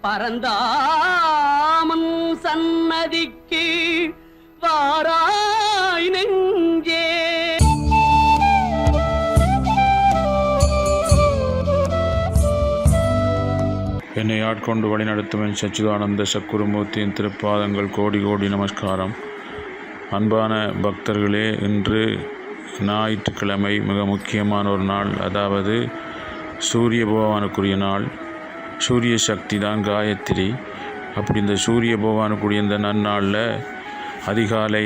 பரந்தாமன் சன்னதிக்கு வாராய் நெஞ்சே. என்னை ஆட்கொண்டு வழிநடத்தும் என் சச்சிதானந்த சக்குருமூர்த்தியின் திருப்பாதங்கள் கோடி கோடி நமஸ்காரம். அன்பான பக்தர்களே, இன்று ஞாயிற்றுக்கிழமை மிக முக்கியமான ஒரு நாள். அதாவது சூரிய பகவானுக்குரிய நாள். சூரிய சக்தி தான் காயத்ரி. அப்படி இந்த சூரிய பகவானுக்குரிய இந்த நன்னாளில் அதிகாலை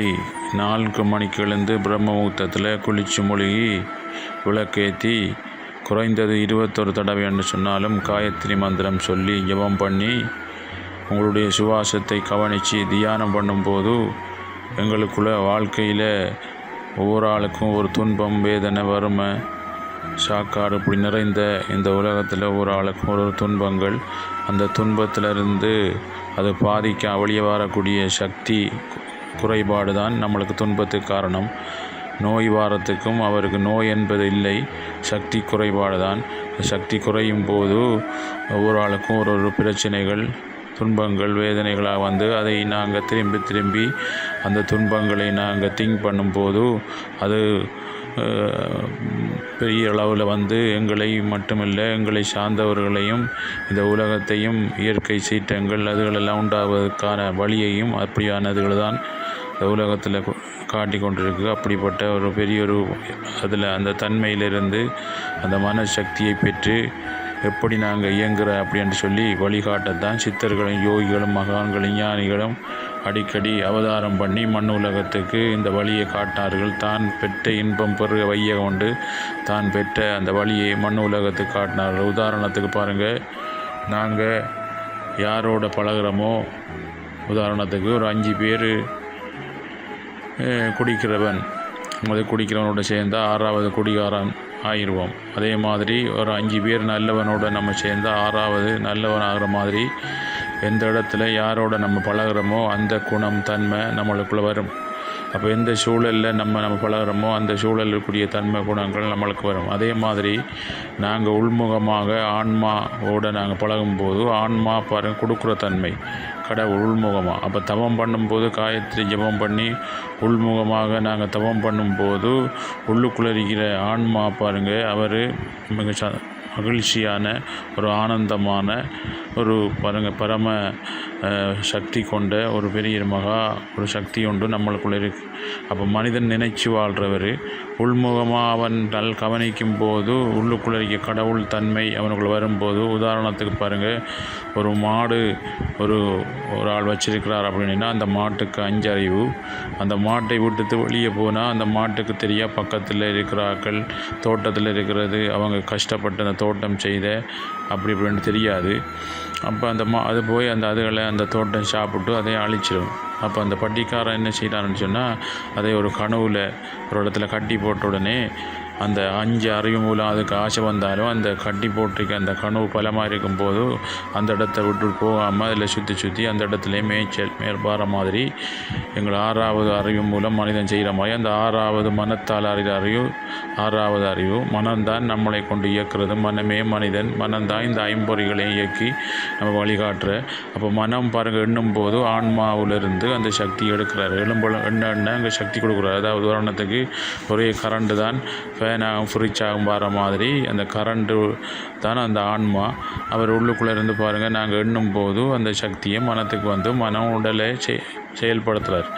4 மணிக்கு எழுந்து பிரம்ம முகூர்த்தத்தில் குளித்து மொழிகி விளக்கேற்றி குறைந்தது 21 தடவை என்று சொன்னாலும் காயத்ரி மந்திரம் சொல்லி ஜபம் பண்ணி உங்களுடைய சுவாசத்தை கவனித்து தியானம் பண்ணும்போது எங்களுக்குள்ள வாழ்க்கையில் ஒவ்வொரு ஆளுக்கும் ஒரு துன்பம், வேதனை, வறுமை, சாக்காடு இப்படி நிறைந்த இந்த உலகத்தில் ஒவ்வொரு ஆளுக்கும் ஒரு துன்பங்கள். அந்த துன்பத்திலிருந்து அது பாதிக்க வெளியே வரக்கூடிய சக்தி குறைபாடு தான் நம்மளுக்கு துன்பத்துக்கு காரணம். நோய் வாரத்துக்கும் அவருக்கு நோய் என்பது இல்லை, சக்தி குறைபாடு தான். சக்தி குறையும் போது ஒவ்வொரு ஆளுக்கும் ஒரு பிரச்சனைகள், துன்பங்கள், வேதனைகளாக வந்து அதை நாங்கள் திரும்பி அந்த துன்பங்களை நாங்கள் திங்க் பண்ணும்போது அது பெரிய அளவில் வந்து எங்களை மட்டுமில்லை, எங்களை சார்ந்தவர்களையும் இந்த உலகத்தையும் இயற்கை சீற்றங்கள் அதுகளெல்லாம் உண்டாவதற்கான வழியையும் அப்படியானதுகள் தான் இந்த உலகத்தில் காட்டி கொண்டிருக்கு. அப்படிப்பட்ட ஒரு பெரிய ஒரு அதில் அந்த தன்மையிலிருந்து அந்த மனசக்தியை பெற்று எப்படி நாங்கள் இயங்குகிற அப்படின்னு சொல்லி வழிகாட்டத்தான் சித்தர்களும் யோகிகளும் மகான்களும் ஞானிகளும் அடிக்கடி அவதாரம் பண்ணி மண் உலகத்துக்கு இந்த வழியை காட்டினார்கள். தான் பெற்ற இன்பம் பெருக வைய கொண்டு தான் பெற்ற அந்த வழியை மண் உலகத்துக்கு காட்டினார்கள். உதாரணத்துக்கு பாருங்கள், நாங்கள் யாரோட பழகிறோமோ, உதாரணத்துக்கு ஒரு 5 பேர் குடிக்கிறவன், குடிக்கிறவனோட சேர்ந்தால் 6வது குடிகாரன் ஆயிடுவோம். அதே மாதிரி ஒரு 5 பேர் நல்லவனோட நம்ம சேர்ந்தால் 6வது நல்லவன் ஆகிற மாதிரி எந்த இடத்துல யாரோட நம்ம பழகிறோமோ அந்த குணம், தன்மை நம்மளுக்குள்ளே வரும். அப்போ எந்த சூழலில் நம்ம பழகிறோமோ அந்த சூழலில் இருக்கக்கூடிய தன்மை, குணங்கள் நம்மளுக்கு வரும். அதே மாதிரி நாங்கள் உள்முகமாக ஆன்மாவோடு நாங்கள் பழகும்போது ஆன்மா பாருங்கள் கொடுக்குற தன்மை கடவுள் உள்முகமாக. அப்போ தவம் பண்ணும்போது காயத்ரி ஜபம் பண்ணி உள்முகமாக நாங்கள் தவம் பண்ணும்போது உள்ளுக்குள்ளே இருக்கிற ஆன்மா பாருங்கள், அவர் மிக மகிழ்ச்சியான ஒரு ஆனந்தமான ஒரு பாருங்கள் பரம சக்தி கொண்ட ஒரு பெரிய ஒரு சக்தி ஒன்று நம்மளுக்குள்ளே இருக்குது. அப்போ மனிதன் நினைச்சு வாழ்கிறவர் உள்முகமாக அவன் கவனிக்கும் போது உள்ளுக்குள்ளே இருக்க கடவுள் தன்மை அவனுக்குள்ளே வரும்போது, உதாரணத்துக்கு பாருங்கள், ஒரு மாடு ஒரு ஆள் வச்சிருக்கிறார் அப்படின்னா அந்த மாட்டுக்கு 5 அறிவு. அந்த மாட்டை விட்டு வெளியே போனால் அந்த மாட்டுக்கு தெரியா பக்கத்தில் இருக்கிறார்கள், தோட்டத்தில் இருக்கிறது, அவங்க கஷ்டப்பட்டு அந்த தோட்டம் செய்த அப்படி இப்படின்னு தெரியாது. அப்போ அது போய் அந்த தோட்டம் சாப்பிட்டு அதை அழிச்சிடும். அப்போ அந்த பட்டிக்காரன் என்ன செய்யறான்னு சொன்னால் அதை ஒரு கனவுல ஒரு இடத்துல கட்டி போட்ட உடனே அந்த 5 அறிவு மூலம் அதுக்கு ஆசை வந்தாலும் அந்த கட்டி போட்டிருக்க அந்த கனவு பலமாக இருக்கும்போது அந்த இடத்த விட்டு போகாமல் அதில் சுற்றி அந்த இடத்துல மேய்ச்சல் மேற்பார மாதிரி எங்கள் 6வது அறிவு மூலம் மனிதன் செய்கிற மாதிரி அந்த 6வது மனத்தால் அறிவு 6வது அறிவு மனம்தான் நம்மளை கொண்டு இயக்குறது. மனமே மனிதன், மனம்தான் இந்த 5 பொறிகளையும் இயக்கி நம்ம வழிகாட்டுற. அப்போ மனம் பாருங்கள் எண்ணும் போது ஆன்மாவிலிருந்து அந்த சக்தி எடுக்கிறார். எண்ண அங்கே சக்தி கொடுக்குறாரு. அதாவது உதாரணத்துக்கு ஒரே கரண்டு தான் ஃபேனாகும் ஃப்ரிட்ஜாகும் வர மாதிரி அந்த கரண்ட்டு தான் அந்த ஆன்மா. அவர் உள்ளுக்குள்ளே இருந்து பாருங்கள், நாங்கள் எண்ணும் போது அந்த சக்தியை மனத்துக்கு வந்து மனம் உடலை செயல்படுத்துகிறார்.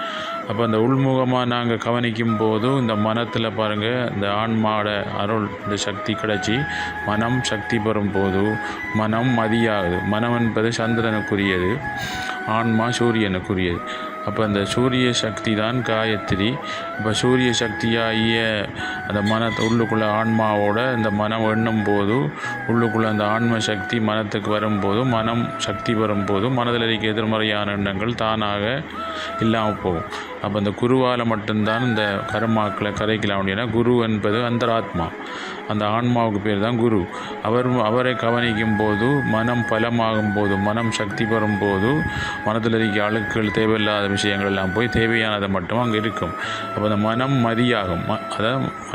அப்போ அந்த உள்முகமாக நாங்கள் கவனிக்கும் போது இந்த மனத்தில் பாருங்கள் இந்த ஆன்மாவோட அருள் இந்த சக்தி கிடச்சி மனம் சக்தி பெறும் போது மனம் மதியாகுது. மனம் என்பது சந்திரனுக்குரியது, ஆன்மா சூரியனுக்குரியது. அப்போ அந்த சூரிய சக்தி தான் காயத்ரி. இப்போ சூரிய சக்தியாகிய அந்த உள்ளுக்குள்ளே ஆன்மாவோட இந்த மனம் எண்ணும் போது உள்ளுக்குள்ளே அந்த ஆன்ம சக்தி மனத்துக்கு வரும்போது மனம் சக்தி வரும்போது மனதில் இருக்க எதிர்மறையான எண்ணங்கள் தானாக இல்லாமல் போகும். அப்போ அந்த குருவால் மட்டும்தான் இந்த கர்மாக்களை கரைக்கலாம். அப்படின்னா குரு என்பது அந்தராத்மா, அந்த ஆன்மாவுக்கு பேர் தான் குரு. அவரை கவனிக்கும் போது மனம் பலமாகும் போது, மனம் சக்தி பெறும் போது மனதில் இருக்க அழுக்குகள், தேவையில்லாத விஷயங்கள் எல்லாம் போய் தேவையானது மட்டும் அங்கே இருக்கும். அப்போ அந்த மனம் மதியாகும்.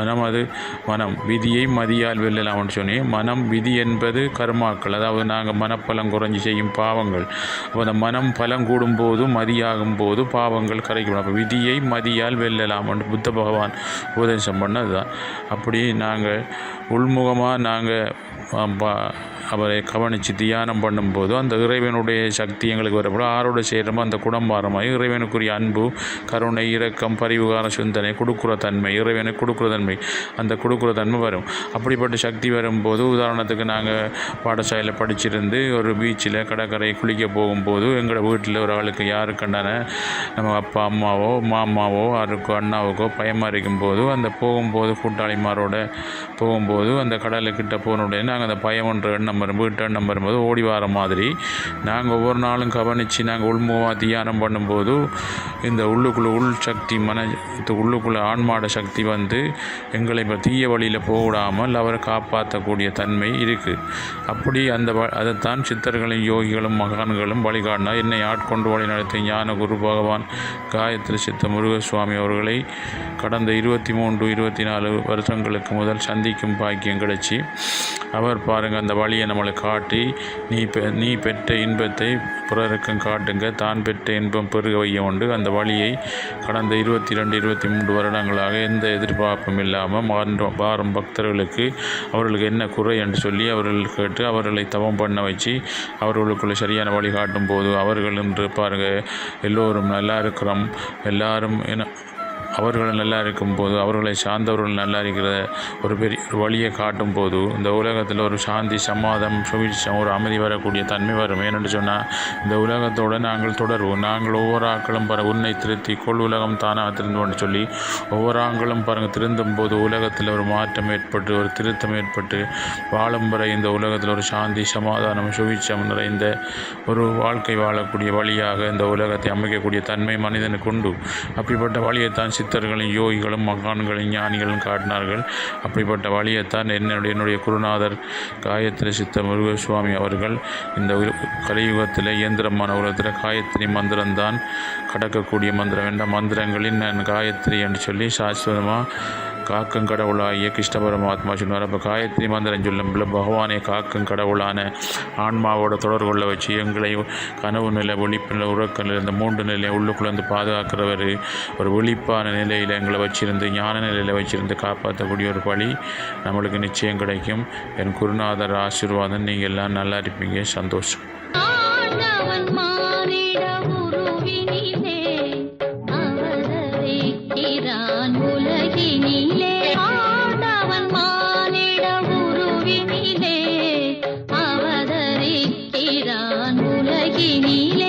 அதாவது மனம் விதியை மதியால் வெல்லலாம்னு சொன்னி, மனம் விதி என்பது கர்மாக்கள், அதாவது நாங்கள் மனப்பலம் குறைஞ்சி செய்யும் பாவங்கள். அப்போ அந்த மனம் பலம் கூடும்போது மதியாகும் போது பாவங்கள் கரைக்கும். அப்போ விதியை மதியால் வெல்லலாம் என்று புத்த பகவான் உபதேசம் பண்ணது தான். அப்படி நாங்கள் உள்முகமாக நாங்கள் அவரை கவனித்து தியானம் பண்ணும்போது அந்த இறைவனுடைய சக்தி எங்களுக்கு வரப்படும். ஆரோட செய்கிறமோ அந்த குடம்பாரமாக இறைவனுக்குரிய அன்பு, கருணை, இரக்கம், பரிவுகார சிந்தனை, கொடுக்குற தன்மை, இறைவனுக்கு கொடுக்குற தன்மை, அந்த கொடுக்குற தன்மை வரும். அப்படிப்பட்ட சக்தி வரும்போது, உதாரணத்துக்கு நாங்கள் பாடசாலையில் படிச்சிருந்து ஒரு பீச்சில் கடற்கரை குளிக்க போகும்போது எங்களோட வீட்டில் ஒரு ஆளுக்கு யாருக்கண்டான நம்ம அப்பா அம்மாவோ மாமாவோ யாருக்கோ அண்ணாவுக்கோ பயமாக இருக்கும்போது, அந்த போகும்போது கூட்டாளிமாரோட போகும்போது அந்த கடலுக்கிட்ட போன உடனே நாங்கள் அந்த பயம்ன்ற எண்ணம் வீட்டு எண்ணம் வரும்போது ஓடி வர மாதிரி நாங்கள் ஒவ்வொரு நாளும் கவனித்து நாங்கள் உள்முகமாக தியானம் பண்ணும்போது இந்த உள்ளுக்குள்ளே உள் சக்தி உள்ளுக்குள்ளே ஆன்மாட சக்தி வந்து எங்களை இப்போ தீய வழியில் போடாமல் அவரை காப்பாற்றக்கூடிய தன்மை இருக்குது. அப்படி அதைத்தான் சித்தர்களும் யோகிகளும் மகான்களும் வழிகாட்டினார். என்னை ஆட்கொண்டு வழி நடத்திய ஞான குரு பகவான் காயத்ரி சித்த முருகசுவாமி அவர்களை கடந்த 23-24 வருஷங்களுக்கு முதல் சந்திக்கும் பாக்கியம் கிடைச்சி, அவர் பாருங்கள் அந்த வழியை நம்மளை காட்டி, நீ பெற்ற இன்பத்தை பிறருக்கும் காட்டுங்க, தான் பெற்ற இன்பம் பெருக வைய உண்டு. அந்த வழியை கடந்த 22-23 வருடங்களாக எந்த எதிர்பார்ப்பும் இல்லாமல் வாரம் பக்தர்களுக்கு அவர்களுக்கு என்ன குறை என்று சொல்லி அவர்கள் கேட்டு அவர்களை தவம் பண்ண வச்சு அவர்களுக்குள்ள சரியான வழி காட்டும் போது அவர்கள் என்று பாருங்கள் எல்லோரும் நல்லா இருக்கிறோம், எல்லாரும் அவர்கள் நல்லா இருக்கும்போது அவர்களை சார்ந்தவர்கள் நல்லா இருக்கிற ஒரு பெரிய வழியை காட்டும் போது இந்த உலகத்தில் ஒரு சாந்தி, சமாதானம், சுபிட்சம், ஒரு அமைதி வரக்கூடிய தன்மை வரும். ஏனென்று சொன்னால் இந்த உலகத்தோடு நாங்கள் தொடர்வோம். நாங்கள் ஒவ்வொரு ஆக்களும் உன்னை திருத்தி கொள் உலகம் தானாக திருந்தோன்னு சொல்லி ஒவ்வொரு ஆண்களும் திருந்தும் போது உலகத்தில் ஒரு மாற்றம் ஏற்பட்டு ஒரு திருத்தம் ஏற்பட்டு வாழும் வரை இந்த உலகத்தில் ஒரு சாந்தி, சமாதானம், சுபிட்சம் நிறைந்த ஒரு வாழ்க்கை வாழக்கூடிய வழியாக இந்த உலகத்தை அமைக்கக்கூடிய தன்மை மனிதனுக்கு உண்டு. அப்படிப்பட்ட வழியைத்தான் சித்தர்களும் யோகிகளும் மகான்களும் ஞானிகளும் காட்டினார்கள். அப்படிப்பட்ட வழியைத்தான் என்னுடைய குருநாதர் காயத்ரி சித்த முருகசுவாமி அவர்கள் இந்த கலியுகத்தில் இயந்திரமான உலகத்தில் காயத்ரி மந்திரம்தான் கடக்கக்கூடிய மந்திரம். என்ற மந்திரங்களின் நான் காயத்ரி என்று சொல்லி சாஸ்வதமாக காக்கும் கடவுளாகிய கிருஷ்ண பரமாத்மா சொன்னார். அப்போ காயத்ரி மந்திரம் சொல்லும் பகவானை காக்கும் கடவுளான ஆன்மாவோட தொடர்பு கொள்ள வச்சு எங்களை கனவு நிலை, விழிப்பு நிலை, உறக்க நிலை, இந்த 3 நிலையை உள்ளுக்குள்ளேருந்து பாதுகாக்கிறவர், ஒரு விழிப்பான நிலையில் எங்களை வச்சிருந்து ஞான நிலையில் வச்சிருந்து காப்பாற்றக்கூடிய ஒரு வழி நம்மளுக்கு நிச்சயம் கிடைக்கும். என் குருநாதர் ஆசீர்வாதம். நீங்கள் எல்லாம் நல்லா இருப்பீங்க. சந்தோஷம். உலகினிலே